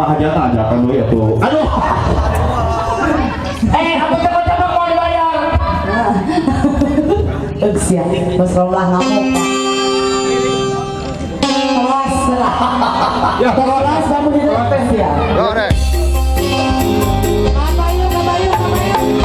Bapak hajatan aja kan dulu ya tuh. Aduh. Aku cepet-cepet mau dibayar. Siap, Mas Rolah ngamuk. Kelas lah. Ya, Kelas kamu di tes ya. Goreng. Kabayu, kabayu, kabayu.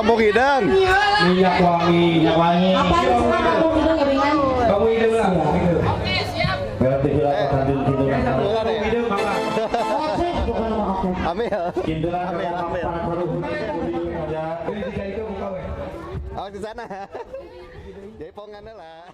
Kampung Hideng. Minyak wangi. Apa yang suka kamu gitu ya Bingan? Kamu ide lah. Oke, siap. Berarti bila kau tampil gitu kan. Kamu Ide mangga. Oke, bukan nama oke. Ambil. Kindra Ambil, ambil. para baru aja. Ini tiga itu buka weh. Oh di sana. Jaipongan lah.